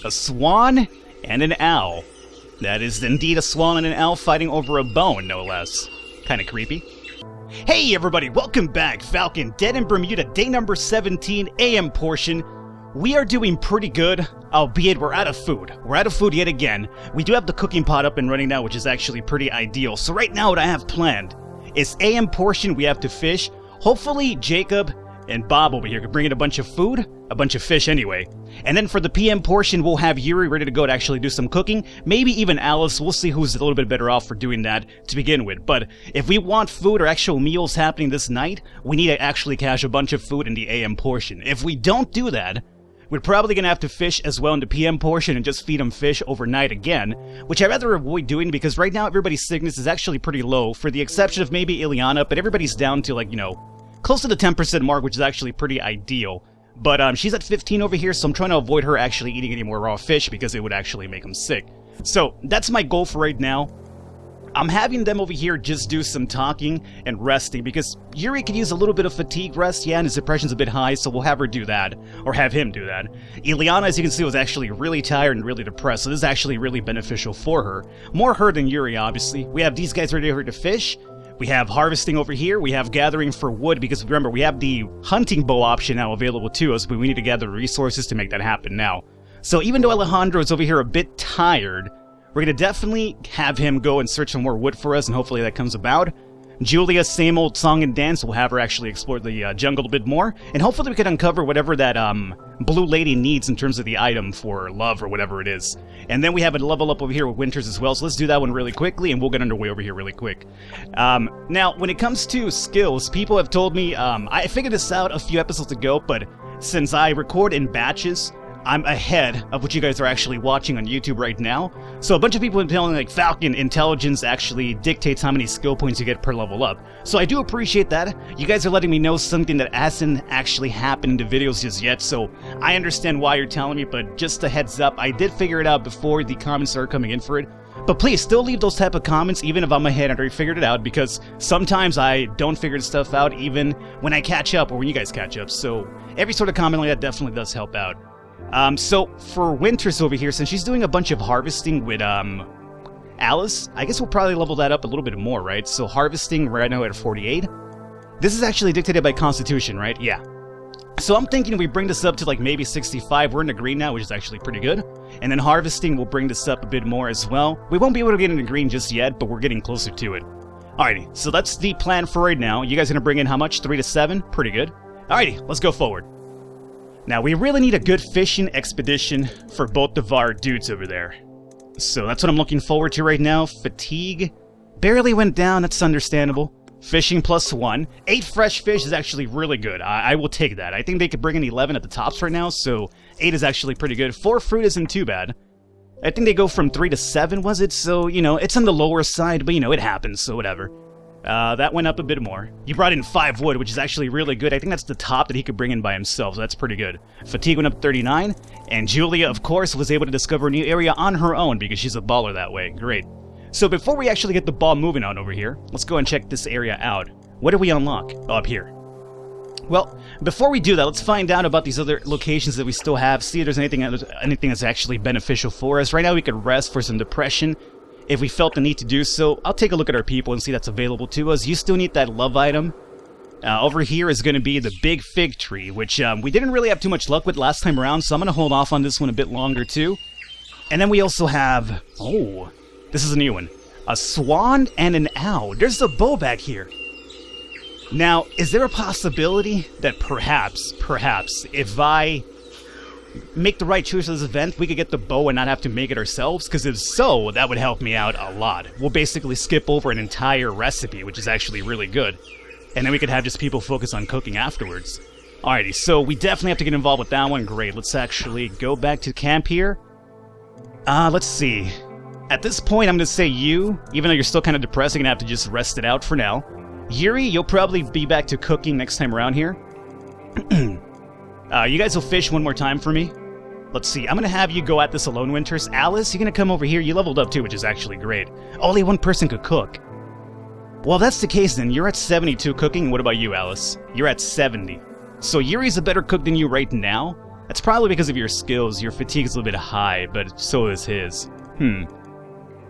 A swan and an owl. That is indeed a swan and an owl fighting over a bone, no less. Kinda creepy. Hey everybody, welcome back. Falcon, Dead in Bermuda, day number 17, AM portion. We are doing pretty good, albeit we're out of food. We're out of food yet again. We do have the cooking pot up and running now, which is actually pretty ideal. So right now what I have planned is AM portion, we have to fish. Hopefully Jacob and Bob over here can bring in a bunch of food, a bunch of fish anyway. And then for the PM portion, we'll have Yuri ready to go to actually do some cooking. Maybe even Alice. We'll see who's a little bit better off for doing that to begin with. But if we want food or actual meals happening this night, we need to actually cache a bunch of food in the AM portion. If we don't do that, we're probably going to have to fish as well in the PM portion and just feed them fish overnight again, which I'd rather avoid doing because right now everybody's sickness is actually pretty low, for the exception of maybe Ileana, but everybody's down to, like, you know, close to the 10% mark, which is actually pretty ideal. But she's at 15 over here, so I'm trying to avoid her actually eating any more raw fish because it would actually make them sick. So that's my goal for right now. I'm having them over here just do some talking and resting because Yuri could use a little bit of fatigue rest, yeah, and his depression's a bit high, so we'll have her do that, or have him do that. Ileana, as you can see, was actually really tired and really depressed, so this is actually really beneficial for her. More her than Yuri, obviously. We have these guys ready to fish. We have harvesting over here, we have gathering for wood, because remember, we have the hunting bow option now available to us, but we need to gather resources to make that happen now. So even though Alejandro is over here a bit tired, we're going to definitely have him go and search for more wood for us, and hopefully that comes about. Julia, same old song and dance, we'll have her actually explore the jungle a bit more, and hopefully we can uncover whatever that blue lady needs in terms of the item for love or whatever it is. And then we have a level up over here with Winters as well, so let's do that one really quickly and we'll get underway over here really quick. Now, when it comes to skills, people have told me, I figured this out a few episodes ago, but since I record in batches, I'm ahead of what you guys are actually watching on YouTube right now. So a bunch of people have been telling me, like, Falcon, intelligence actually dictates how many skill points you get per level up. So I do appreciate that. You guys are letting me know something that hasn't actually happened in the videos just yet, so I understand why you're telling me, but just a heads up, I did figure it out before the comments started coming in for it. But please, still leave those type of comments, even if I'm ahead and already figured it out, because sometimes I don't figure stuff out even when I catch up, or when you guys catch up, so every sort of comment like that definitely does help out. So for Winters over here, since she's doing a bunch of harvesting with, Alice, I guess we'll probably level that up a little bit more, right? So harvesting right now at 48. This is actually dictated by Constitution, right? Yeah. So I'm thinking we bring this up to like maybe 65. We're in the green now, which is actually pretty good. And then harvesting will bring this up a bit more as well. We won't be able to get in the green just yet, but we're getting closer to it. Alrighty, so that's the plan for right now. You guys gonna bring in how much? 3 to 7? Pretty good. Alrighty, let's go forward. Now, we really need a good fishing expedition for both of our dudes over there. So that's what I'm looking forward to right now. Fatigue barely went down, that's understandable. Fishing +1. 8 fresh fish is actually really good. I will take that. I think they could bring in 11 at the tops right now, so 8 is actually pretty good. 4 fruit isn't too bad. I think they go from 3 to 7, was it? So, you know, it's on the lower side, but, you know, it happens, so whatever. That went up a bit more. You brought in 5 wood, which is actually really good. I think that's the top that he could bring in by himself, so that's pretty good. Fatigue went up 39, and Julia, of course, was able to discover a new area on her own because she's a baller that way. Great. So before we actually get the ball moving on over here, let's go and check this area out. What do we unlock? Oh, up here. Well, before we do that, let's find out about these other locations that we still have, see if there's anything that's actually beneficial for us. Right now we could rest for some depression. If we felt the need to do so, I'll take a look at our people and see that's available to us. You still need that love item. Over here is going to be the big fig tree, which we didn't really have too much luck with last time around, so I'm going to hold off on this one a bit longer too. And then we also have, oh, this is a new one. A swan and an owl. There's a bow back here. Now, is there a possibility that perhaps, if I make the right choice for this event, we could get the bow and not have to make it ourselves? Because if so, that would help me out a lot. We'll basically skip over an entire recipe, which is actually really good. And then we could have just people focus on cooking afterwards. Alrighty, so we definitely have to get involved with that one. Great, let's actually go back to camp here. Let's see. At this point, I'm going to say you, even though you're still kind of depressed, you're going to have to just rest it out for now. Yuri, you'll probably be back to cooking next time around here. You guys will fish one more time for me. Let's see, I'm going to have you go at this alone, Winters. Alice, you're going to come over here. You leveled up too, which is actually great. Only one person could cook. Well, if that's the case then, you're at 72 cooking. What about you, Alice? You're at 70. So Yuri's a better cook than you right now. That's probably because of your skills. Your fatigue is a little bit high, but so is his.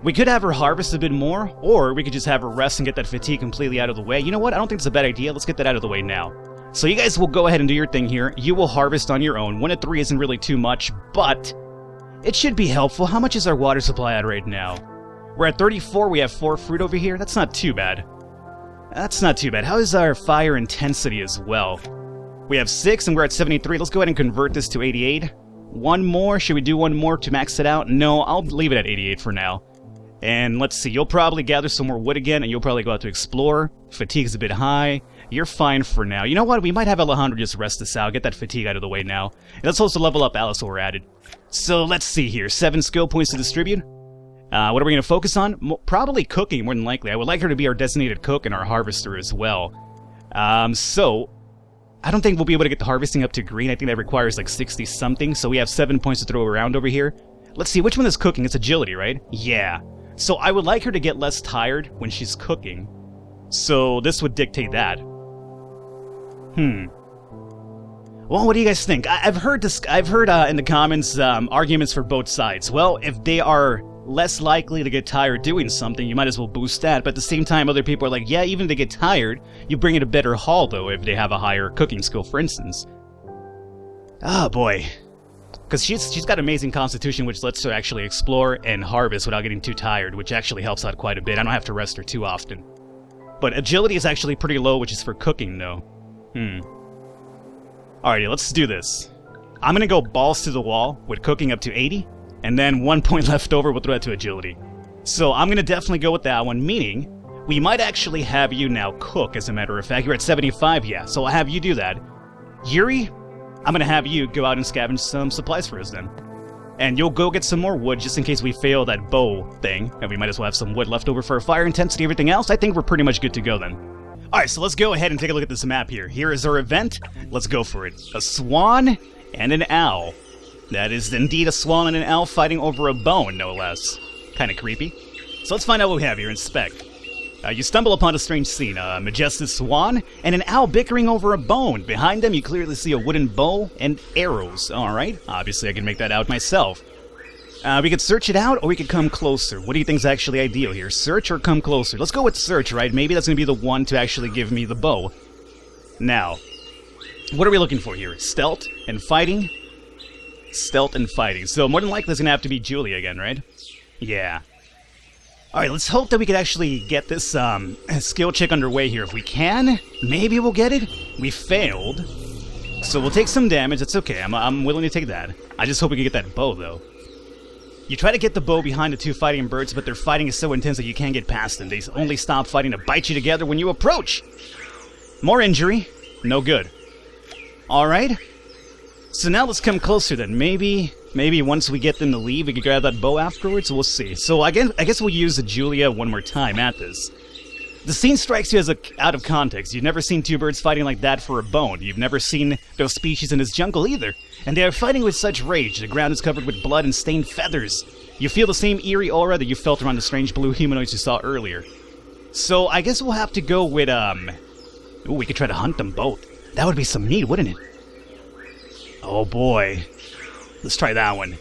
We could have her harvest a bit more, or we could just have her rest and get that fatigue completely out of the way. You know what? I don't think it's a bad idea. Let's get that out of the way now. So you guys will go ahead and do your thing here. You will harvest on your own. 1 to 3 isn't really too much, but it should be helpful. How much is our water supply at right now? We're at 34. We have 4 fruit over here. That's not too bad. That's not too bad. How is our fire intensity as well? We have 6 and we're at 73. Let's go ahead and convert this to 88. One more. Should we do one more to max it out? No, I'll leave it at 88 for now. And let's see, you'll probably gather some more wood again, and you'll probably go out to explore. Fatigue's a bit high. You're fine for now. You know what? We might have Alejandro just rest this out, get that fatigue out of the way now. And let's also level up Alice while we're at it. So let's see here. 7 skill points to distribute. What are we going to focus on? Probably cooking, more than likely. I would like her to be our designated cook and our harvester as well. So I don't think we'll be able to get the harvesting up to green. I think that requires like 60-something, so we have 7 points to throw around over here. Let's see, which one is cooking? It's agility, right? Yeah. So I would like her to get less tired when she's cooking. So this would dictate that. Well, what do you guys think? I've heard in the comments arguments for both sides. Well, if they are less likely to get tired doing something, you might as well boost that. But at the same time, other people are like, yeah, even if they get tired, you bring in a better haul, though, if they have a higher cooking skill, for instance. Oh, boy. Because she's got amazing constitution, which lets her actually explore and harvest without getting too tired, which actually helps out quite a bit. I don't have to rest her too often. But agility is actually pretty low, which is for cooking, though. Alrighty, let's do this. I'm going to go balls to the wall with cooking up to 80, and then 1 point left over, we'll throw that to agility. So I'm going to definitely go with that one, meaning we might actually have you now cook, as a matter of fact. You're at 75, yeah, so I'll have you do that. Yuri, I'm going to have you go out and scavenge some supplies for us then. And you'll go get some more wood just in case we fail that bow thing, and we might as well have some wood left over for fire intensity, everything else. I think we're pretty much good to go then. Alright, so let's go ahead and take a look at this map here. Here is our event. Let's go for it. A swan and an owl. That is indeed a swan and an owl fighting over a bone, no less. Kind of creepy. So let's find out what we have here. Inspect. You stumble upon a strange scene. A majestic swan and an owl bickering over a bone. Behind them, you clearly see a wooden bow and arrows. Alright, obviously I can make that out myself. We could search it out, or we could come closer. What do you think is actually ideal here? Search or come closer? Let's go with search, right? Maybe that's going to be the one to actually give me the bow. Now, what are we looking for here? Stealth and fighting? Stealth and fighting. So more than likely it's going to have to be Julia again, right? Yeah. Alright, let's hope that we could actually get this skill check underway here. If we can, maybe we'll get it. We failed. So we'll take some damage. That's okay. I'm willing to take that. I just hope we can get that bow, though. You try to get the bow behind the two fighting birds, but their fighting is so intense that you can't get past them. They only stop fighting to bite you together when you approach. More injury. No good. Alright. So now let's come closer then. Maybe once we get them to leave, we can grab that bow afterwards. We'll see. So I guess we'll use the Julia one more time at this. The scene strikes you as out of context. You've never seen two birds fighting like that for a bone. You've never seen those species in this jungle either. And they are fighting with such rage. The ground is covered with blood and stained feathers. You feel the same eerie aura that you felt around the strange blue humanoids you saw earlier. So I guess we'll have to go with, Ooh, we could try to hunt them both. That would be some neat, wouldn't it? Oh boy. Let's try that one.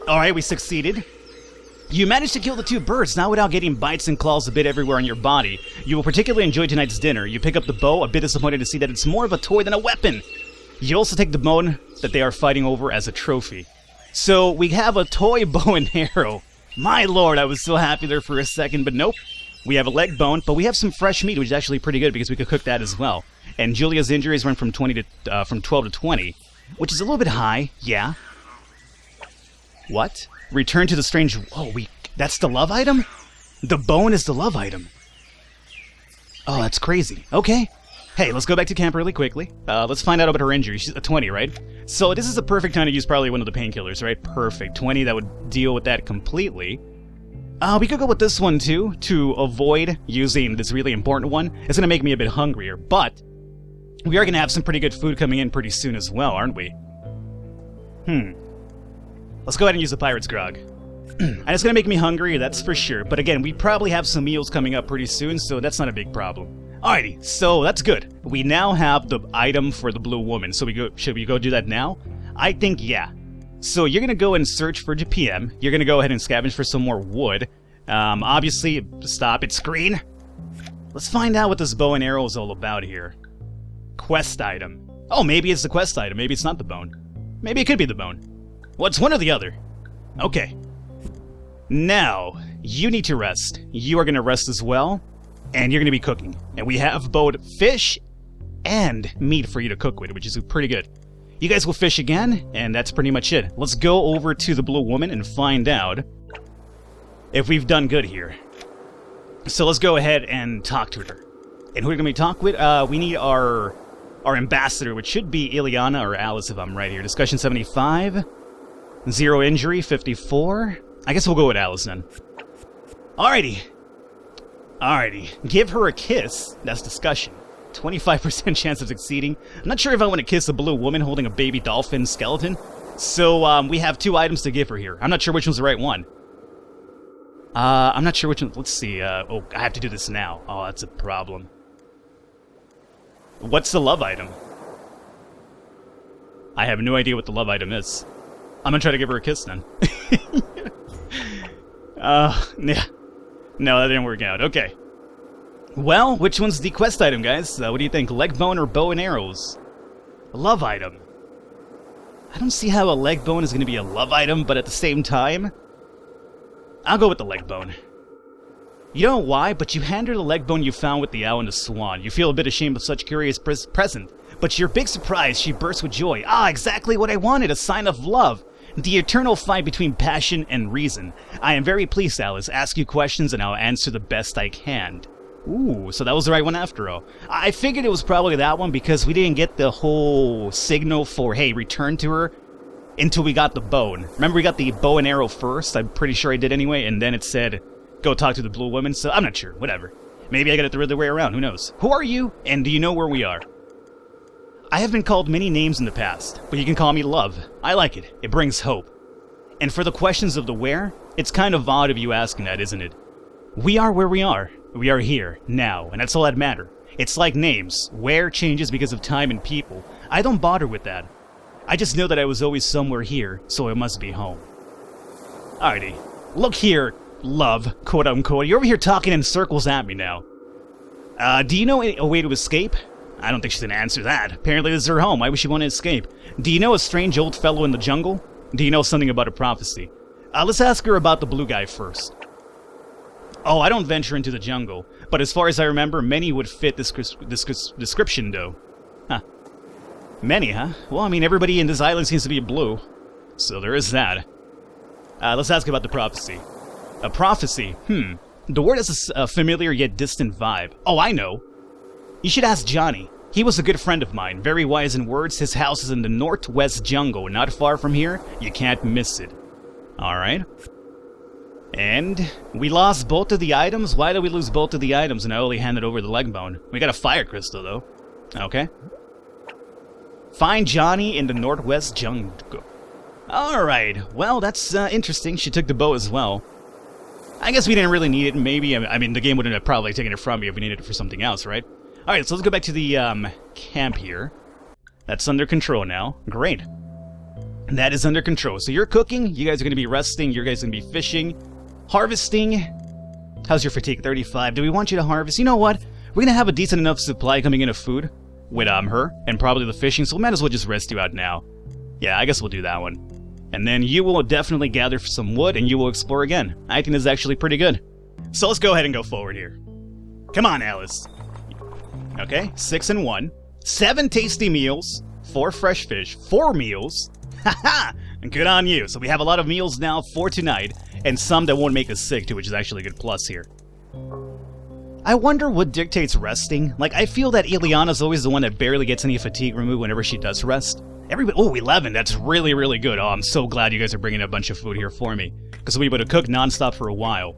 Alright, we succeeded. You managed to kill the two birds, not without getting bites and claws a bit everywhere on your body. You will particularly enjoy tonight's dinner. You pick up the bow, a bit disappointed to see that it's more of a toy than a weapon. You also take the bone that they are fighting over as a trophy. So we have a toy bow and arrow. My lord, I was so happy there for a second, but nope. We have a leg bone, but we have some fresh meat, which is actually pretty good because we could cook that as well. And Julia's injuries went from 12 to 20, which is a little bit high, yeah. What? Return to the strange... Oh, that's the love item? The bone is the love item. Oh, that's crazy. Okay. Hey, let's go back to camp really quickly. Let's find out about her injury. She's a 20, right? So this is the perfect time to use probably one of the painkillers, right? Perfect. 20, that would deal with that completely. We could go with this one, too, to avoid using this really important one. It's going to make me a bit hungrier, but we are going to have some pretty good food coming in pretty soon as well, aren't we? Let's go ahead and use the Pirate's Grog. And it's going to make me hungry, that's for sure. But again, we probably have some meals coming up pretty soon, so that's not a big problem. Alrighty, so that's good. We now have the item for the blue woman. So should we go do that now? I think yeah. So you're gonna go and search for GPM. You're gonna go ahead and scavenge for some more wood. Obviously, stop it, screen. Let's find out what this bow and arrow is all about here. Quest item. Oh, maybe it's the quest item. Maybe it's not the bone. Maybe it could be the bone. Well, it's one or the other. Okay. Now, you need to rest. You are gonna rest as well. And you're going to be cooking. And we have both fish and meat for you to cook with, which is pretty good. You guys will fish again, and that's pretty much it. Let's go over to the blue woman and find out if we've done good here. So let's go ahead and talk to her. And who are we going to be talking with? We need our ambassador, which should be Ileana or Alice if I'm right here. Discussion 75. 0 injury, 54. I guess we'll go with Alice then. Alrighty. Alrighty, give her a kiss. That's discussion. 25% chance of succeeding. I'm not sure if I want to kiss a blue woman holding a baby dolphin skeleton. So, we have 2 items to give her here. I'm not sure which one's the right one. I'm not sure which one. Let's see. Oh, I have to do this now. Oh, that's a problem. What's the love item? I have no idea what the love item is. I'm gonna try to give her a kiss then. Yeah. No, that didn't work out. Okay. Well, which one's the quest item, guys? What do you think? Leg bone or bow and arrows? A love item. I don't see how a leg bone is going to be a love item, but at the same time, I'll go with the leg bone. You don't know why, but you hand her the leg bone you found with the owl and the swan. You feel a bit ashamed of such curious present, but to your big surprise, she bursts with joy. Ah, exactly what I wanted, a sign of love. The eternal fight between passion and reason. I am very pleased, Alice. Ask you questions and I'll answer the best I can. Ooh, so that was the right one after all. I figured it was probably that one because we didn't get the whole signal for, hey, return to her until we got the bone. Remember we got the bow and arrow first? I'm pretty sure I did anyway, and then it said, go talk to the blue woman, so I'm not sure. Whatever. Maybe I got it the other way around, who knows? Who are you, and do you know where we are? I have been called many names in the past, but you can call me Love. I like it. It brings hope. And for the questions of the where, it's kind of odd of you asking that, isn't it? We are where we are. We are here, now, and that's all that matters. It's like names. Where changes because of time and people. I don't bother with that. I just know that I was always somewhere here, so it must be home. Alrighty. Look here, Love, quote-unquote. You're over here talking in circles at me now. Do you know a way to escape? I don't think she's gonna answer that. Apparently this is her home. Why would she want to escape? Do you know a strange old fellow in the jungle? Do you know something about a prophecy? Let's ask her about the blue guy first. Oh, I don't venture into the jungle, but as far as I remember, many would fit this description, though. Huh. Many, huh? Well, I mean, everybody in this island seems to be blue, so there is that. Let's ask about the prophecy. A prophecy? The word has a familiar yet distant vibe. Oh, I know. You should ask Johnny. He was a good friend of mine, very wise in words. His house is in the northwest jungle, not far from here. You can't miss it. Alright. And we lost both of the items? Why did we lose both of the items and I only handed over the leg bone? We got a fire crystal, though. Okay. Find Johnny in the northwest jungle. Alright, well, that's interesting. She took the bow as well. I guess we didn't really need it. Maybe, I mean, the game wouldn't have probably taken it from me if we needed it for something else, right? Alright, so let's go back to the camp here. That's under control now. Great. That is under control. So you're cooking, you guys are going to be resting, you guys are going to be fishing, harvesting. How's your fatigue? 35. Do we want you to harvest? You know what? We're going to have a decent enough supply coming in of food with her and probably the fishing, so we might as well just rest you out now. Yeah, I guess we'll do that one. And then you will definitely gather some wood and you will explore again. I think this is actually pretty good. So let's go ahead and go forward here. Come on, Alice. Okay, 6 and 1. 7 tasty meals. 4 fresh fish. 4 meals. Haha! Good on you. So we have a lot of meals now for tonight, and some that won't make us sick too, which is actually a good plus here. I wonder what dictates resting. Like, I feel that Ileana's always the one that barely gets any fatigue removed whenever she does rest. Everybody, oh, 11, that's really, really good. Oh, I'm so glad you guys are bringing a bunch of food here for me, because we'll be able to cook non-stop for a while.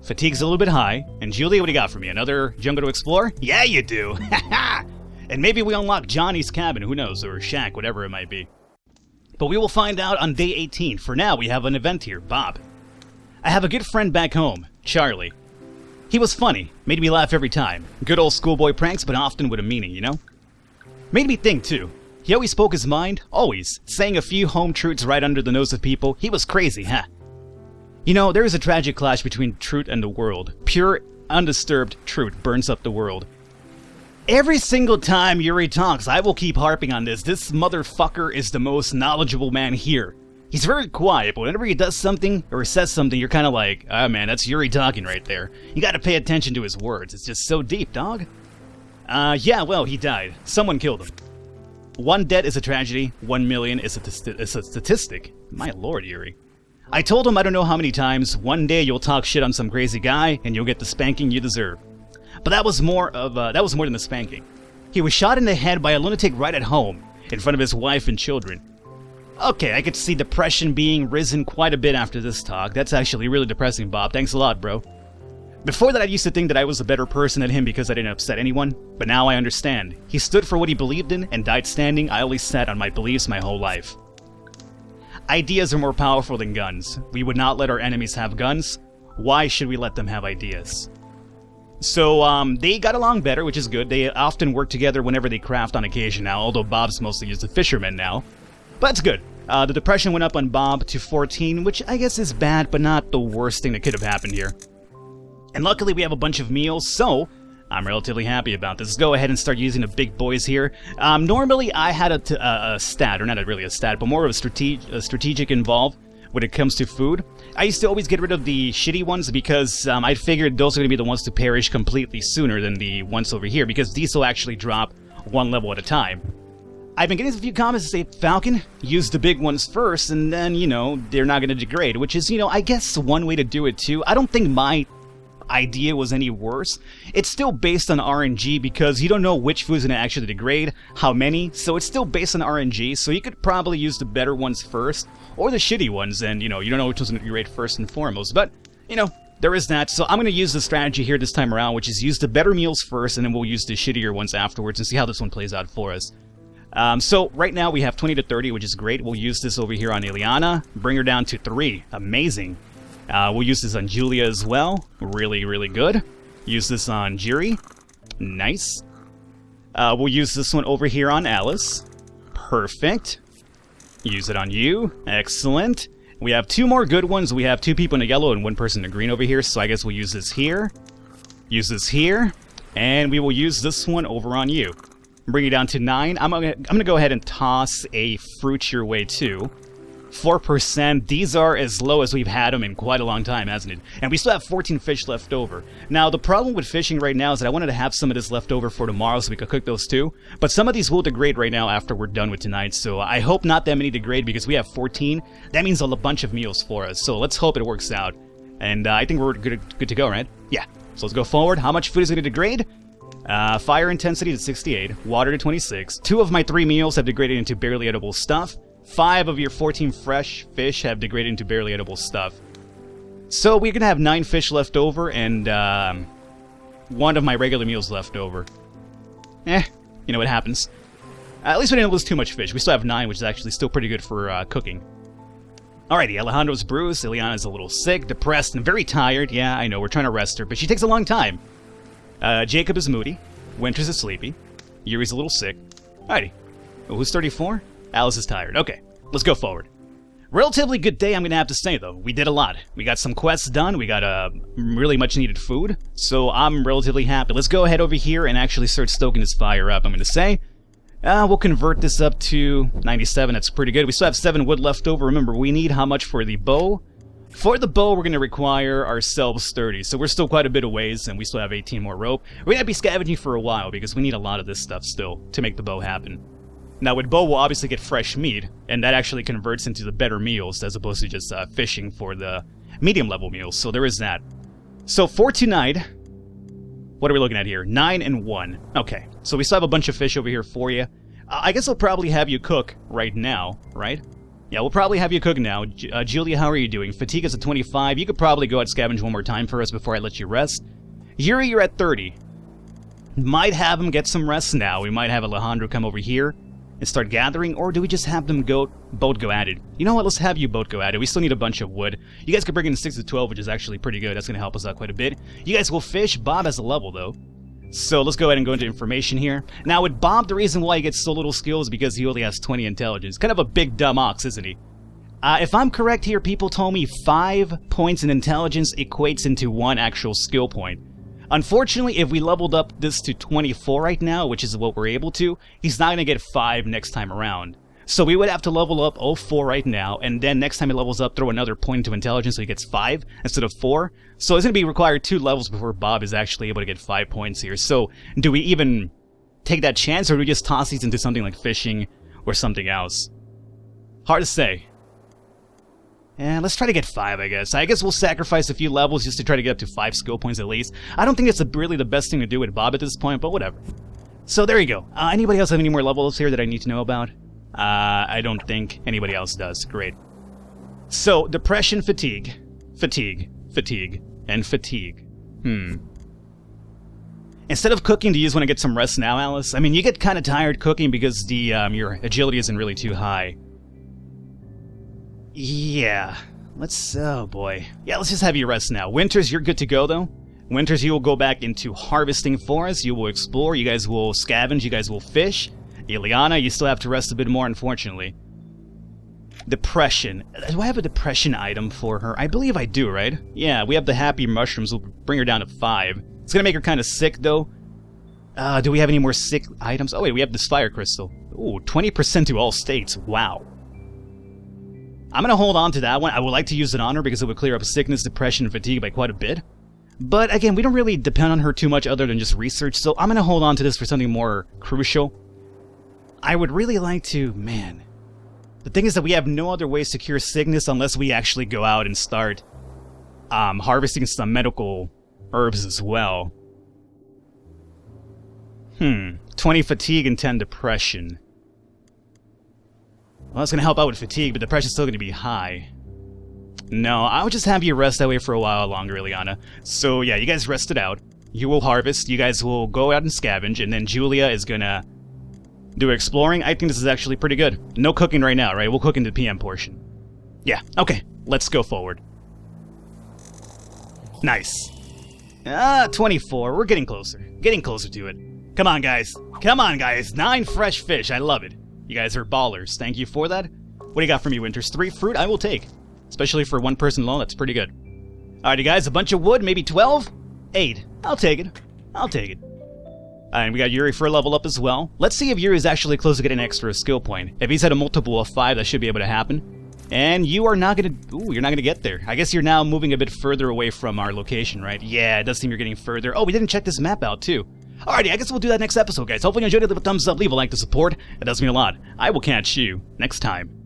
Fatigue's a little bit high, and Julia, what do you got for me? Another jungle to explore? Yeah, you do! Haha! And maybe we unlock Johnny's cabin, who knows, or shack, whatever it might be. But we will find out on day 18. For now, we have an event here, Bob. I have a good friend back home, Charlie. He was funny, made me laugh every time. Good old schoolboy pranks, but often with a meaning, you know? Made me think, too. He always spoke his mind, always, saying a few home truths right under the nose of people. He was crazy, huh? You know, there is a tragic clash between truth and the world. Pure, undisturbed truth burns up the world. Every single time Yuri talks, I will keep harping on this. This motherfucker is the most knowledgeable man here. He's very quiet, but whenever he does something or says something, you're kind of like, ah man, that's Yuri talking right there. You gotta pay attention to his words. It's just so deep, dog. Yeah, well, he died. Someone killed him. 1 death is a tragedy, 1 million is a statistic. My lord, Yuri. I told him I don't know how many times, one day you'll talk shit on some crazy guy and you'll get the spanking you deserve. But that was more than the spanking. He was shot in the head by a lunatic right at home, in front of his wife and children. Okay, I could see depression being risen quite a bit after this talk. That's actually really depressing, Bob. Thanks a lot, bro. Before that, I used to think that I was a better person than him because I didn't upset anyone, but now I understand. He stood for what he believed in and died standing. I always sat on my beliefs my whole life. Ideas are more powerful than guns. We would not let our enemies have guns. Why should we let them have ideas? So, they got along better, which is good. They often work together whenever they craft on occasion now, although Bob's mostly just a fisherman now. But that's good. The depression went up on Bob to 14, which I guess is bad, but not the worst thing that could have happened here. And luckily we have a bunch of meals, so I'm relatively happy about this. Let's go ahead and start using the big boys here. Normally I had a stat, or not really a stat, but more of a strategic involved when it comes to food. I used to always get rid of the shitty ones because I figured those are going to be the ones to perish completely sooner than the ones over here, because these will actually drop 1 level at a time. I've been getting a few comments that say, Falcon, use the big ones first, and then, you know, they're not going to degrade, which is, you know, I guess one way to do it too. I don't think my idea was any worse. It's still based on RNG because you don't know which food's going to actually degrade, how many, so it's still based on RNG, so you could probably use the better ones first, or the shitty ones, and, you know, you don't know which one's going to degrade first and foremost, but, you know, there is that. So I'm going to use the strategy here this time around, which is use the better meals first, and then we'll use the shittier ones afterwards and see how this one plays out for us. So right now we have 20 to 30, which is great. We'll use this over here on Ileana, bring her down to 3. Amazing. We'll use this on Julia as well. Really, really good. Use this on Jiri. Nice. We'll use this one over here on Alice. Perfect. Use it on you. Excellent. We have 2 more good ones. We have 2 people in the yellow and 1 person in the green over here, so I guess we'll use this here. Use this here. And we will use this one over on you. Bring it down to 9. I'm gonna go ahead and toss a fruit your way too. 4%. These are as low as we've had them in quite a long time, hasn't it? And we still have 14 fish left over. Now, the problem with fishing right now is that I wanted to have some of this left over for tomorrow so we could cook those too. But some of these will degrade right now after we're done with tonight, so I hope not that many degrade because we have 14. That means a bunch of meals for us, so let's hope it works out. And I think we're good to go, right? Yeah. So let's go forward. How much food is going to degrade? Fire intensity to 68, water to 26. 2 of my 3 meals have degraded into barely edible stuff. 5 of your 14 fresh fish have degraded into barely edible stuff. So we're going to have 9 fish left over and 1 of my regular meals left over. You know what happens. At least we didn't lose too much fish. We still have 9, which is actually still pretty good for cooking. Alrighty, Alejandro's bruised, Ileana's a little sick, depressed, and very tired. Yeah, I know, we're trying to rest her, but she takes a long time. Jacob is moody. Winters is sleepy. Yuri's a little sick. Alrighty. Oh, who's 34? Alice is tired. Okay, let's go forward. Relatively good day, I'm going to have to say, though. We did a lot. We got some quests done. We got really much needed food. So I'm relatively happy. Let's go ahead over here and actually start stoking this fire up, I'm going to say. We'll convert this up to 97. That's pretty good. We still have 7 wood left over. Remember, we need how much for the bow? For the bow, we're going to require ourselves 30, so we're still quite a bit of ways, and we still have 18 more rope. We're going to be scavenging for a while, because we need a lot of this stuff still to make the bow happen. Now, with bow, we'll obviously get fresh meat, and that actually converts into the better meals, as opposed to just fishing for the medium-level meals, so there is that. So, for tonight, what are we looking at here? 9 and 1. Okay, so we still have a bunch of fish over here for you. I guess I'll probably have you cook right now, right? Yeah, we'll probably have you cook now. Julia, how are you doing? Fatigue is at 25. You could probably go out and scavenge one more time for us before I let you rest. Yuri, you're at 30. Might have him get some rest now. We might have Alejandro come over here. and start gathering, or do we just have them both go at it? You know what, let's have you both go at it. We still need a bunch of wood. You guys can bring in 6 to 12, which is actually pretty good. That's going to help us out quite a bit. You guys will fish. Bob has a level, though. So let's go ahead and go into information here. Now, with Bob, the reason why he gets so little skill is because he only has 20 intelligence. Kind of a big dumb ox, isn't he? If I'm correct here, people told me 5 points in intelligence equates into 1 actual skill point. Unfortunately, if we leveled up this to 24 right now, which is what we're able to, he's not going to get 5 next time around. So we would have to level up 04 right now, and then next time he levels up, throw another point into intelligence so he gets 5 instead of 4. So it's going to be required 2 levels before Bob is actually able to get 5 points here. So do we even take that chance, or do we just toss these into something like fishing or something else? Hard to say. Yeah, let's try to get 5, I guess. I guess we'll sacrifice a few levels just to try to get up to 5 skill points at least. I don't think it's really the best thing to do with Bob at this point, but whatever. So there you go. Anybody else have any more levels here that I need to know about? I don't think anybody else does. Great. So, depression, fatigue, fatigue, fatigue, and fatigue. Instead of cooking, do you just want to get some rest now, Alice? I mean, you get kind of tired cooking because your agility isn't really too high. Yeah, oh boy. Yeah, let's just have you rest now. Winters, you're good to go, though. Winters, you will go back into harvesting forests. You will explore. You guys will scavenge. You guys will fish. Ileana, you still have to rest a bit more, unfortunately. Depression. Do I have a depression item for her? I believe I do, right? Yeah, we have the happy mushrooms. We'll bring her down to 5. It's gonna make her kind of sick, though. Do we have any more sick items? Oh, wait, we have this fire crystal. Ooh, 20% to all states. Wow. I'm going to hold on to that one. I would like to use it on her because it would clear up sickness, depression, and fatigue by quite a bit. But again, we don't really depend on her too much other than just research, so I'm going to hold on to this for something more crucial. I would really like to... Man. The thing is that we have no other ways to cure sickness unless we actually go out and start harvesting some medical herbs as well. 20 fatigue and 10 depression. Well, that's going to help out with fatigue, but depression's still going to be high. No, I'll just have you rest that way for a while longer, Ileana. So, yeah, you guys rest it out. You will harvest, you guys will go out and scavenge, and then Julia is going to do exploring. I think this is actually pretty good. No cooking right now, right? We'll cook in the PM portion. Yeah, okay. Let's go forward. Nice. 24. We're getting closer. Getting closer to it. Come on, guys. Come on, guys. 9 fresh fish. I love it. You guys are ballers. Thank you for that. What do you got for me, Winters? 3 fruit? I will take. Especially for one person alone, that's pretty good. Alrighty, guys. A bunch of wood. Maybe 12? 8. I'll take it. I'll take it. And we got Yuri for a level up as well. Let's see if Yuri is actually close to getting an extra skill point. If he's at a multiple of 5, that should be able to happen. And you are not gonna... Ooh, you're not gonna get there. I guess you're now moving a bit further away from our location, right? Yeah, it does seem you're getting further. Oh, we didn't check this map out, too. Alrighty, I guess we'll do that next episode, guys. Hopefully you enjoyed it. Leave a thumbs up, leave a like to support. It does mean a lot. I will catch you next time.